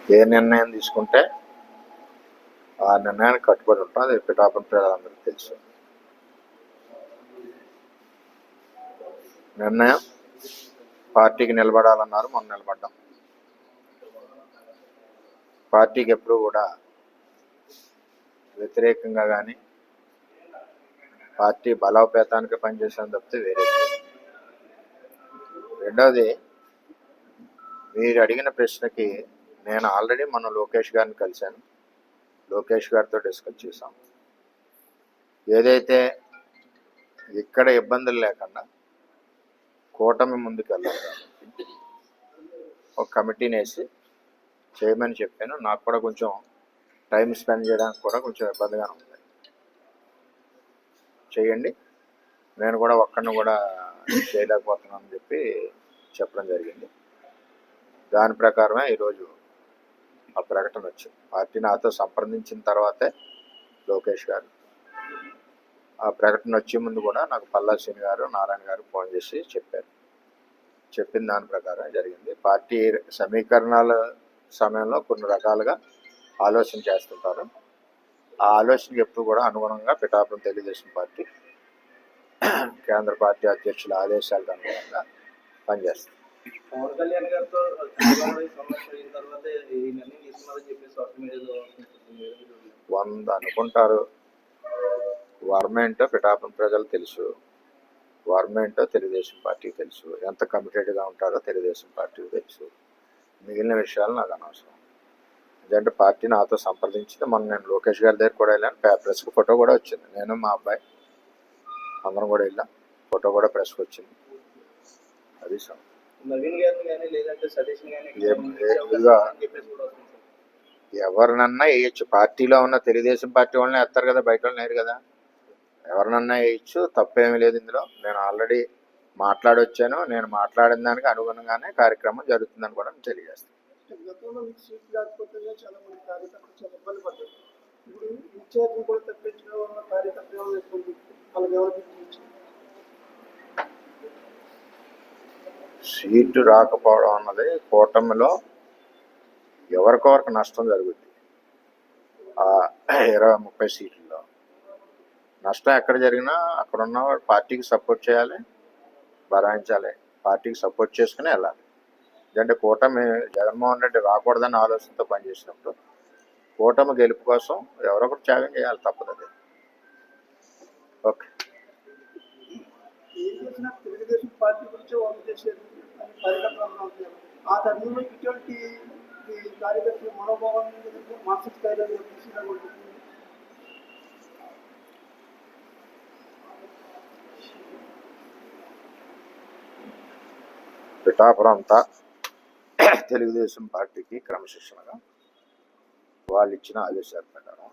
ఏ నిర్ణయం తీసుకుంటే ఆ నిర్ణయానికి కట్టుబడి ఉంటాం. అది పిఠాపురం ప్రజలందరికీ తెలుసు. నిర్ణయం పార్టీకి నిలబడాలన్నారు, మనం నిలబడ్డాం. పార్టీకి ఎప్పుడు కూడా వ్యతిరేకంగా కానీ పార్టీ బలోపేతానికి పనిచేసాను తప్పితే వేరే. రెండవది, మీరు అడిగిన ప్రశ్నకి నేను ఆల్రెడీ మొన్న లోకేష్ గారిని కలిశాను. లోకేష్ గారితో డిస్కస్ చేశాం. ఏదైతే ఇక్కడ ఇబ్బందులు లేకుండా కూటమి ముందుకు వెళ్ళాలి కాబట్టి ఒక కమిటీని వేసి చేయమని చెప్పాను. నాకు కూడా కొంచెం టైం స్పెండ్ చేయడానికి కూడా కొంచెం ఇబ్బందిగానే ఉంది. చేయండి, నేను కూడా ఒక్కడిని కూడా చేయలేకపోతున్నానని చెప్పి చెప్పడం జరిగింది. దాని ప్రకారమే ఈరోజు ఆ ప్రకటన వచ్చింది. పార్టీ నాతో సంప్రదించిన తర్వాతే లోకేష్ గారు ఆ ప్రకటన వచ్చే ముందు కూడా నాకు పల్లా శ్రీని గారు, నారాయణ గారు ఫోన్ చేసి చెప్పారు. చెప్పిన దాని ప్రకారం జరిగింది. పార్టీ సమీకరణాల సమయంలో కొన్ని రకాలుగా ఆలోచన చేస్తుంటారు. ఆ ఆలోచనకి ఎప్పుడు కూడా అనుగుణంగా పిఠాపురం తెలుగుదేశం పార్టీ కేంద్ర పార్టీ అధ్యక్షుల ఆదేశాలకు అనుగుణంగా పనిచేస్తుంది. పవన్ కళ్యాణ్ గారితో వంద అనుకుంటారు. వర్మ ఏంటో పిఠాపురం ప్రజలు తెలుసు, వర్మ ఏంటో తెలుగుదేశం పార్టీకి తెలుసు, ఎంత కమిటెడ్గా ఉంటారో తెలుగుదేశం పార్టీకి తెలుసు. మిగిలిన విషయాలు నాకు అనవసరం. ఎందుకంటే పార్టీ నాతో సంప్రదించింది. మొన్న నేను లోకేష్ గారి దగ్గర కూడా వెళ్ళాను. ప్రెస్కి ఫోటో కూడా వచ్చింది. నేను మా అబ్బాయి అందరం కూడా వెళ్ళాం. ఫోటో కూడా ప్రెస్కి వచ్చింది. అది ఎవరినన్నా వేయచ్చు. పార్టీలో ఉన్న తెలుగుదేశం పార్టీ వాళ్ళని వేస్తారు కదా, బయట వాళ్ళని వేయరు కదా. ఎవరినన్నా వేయచ్చు, తప్పేమీ లేదు ఇందులో. నేను ఆల్రెడీ మాట్లాడొచ్చాను. నేను మాట్లాడిన దానికి అనుగుణంగానే కార్యక్రమం జరుగుతుందని కూడా తెలియజేస్తాను. సీటు రాకపోవడం అన్నది కూటమిలో ఎవరికొవరికి నష్టం జరుగుద్ది. 20-30 సీట్లలో నష్టం ఎక్కడ జరిగినా అక్కడ ఉన్న పార్టీకి సపోర్ట్ చేయాలి, భరాయించాలి, పార్టీకి సపోర్ట్ చేసుకుని వెళ్ళాలి. ఎందుకంటే కూటమి జగన్మోహన్ రెడ్డి రాకూడదని ఆలోచనతో పనిచేసినప్పుడు కూటమి గెలుపు కోసం ఎవరొకరు త్యాగం చేయాలి, తప్పదు. అది ఓకే. తెలుగుదేశం పార్టీ గురించి వాళ్ళు చేసేది ఆ తరుణంలో ఇటువంటి కార్యకర్తల మనోభావాన్ని మానసిక స్థాయిలో పిఠాపురం అంతా తెలుగుదేశం పార్టీకి క్రమశిక్షణగా వాళ్ళు ఇచ్చిన ఆదేశాల ప్రకారం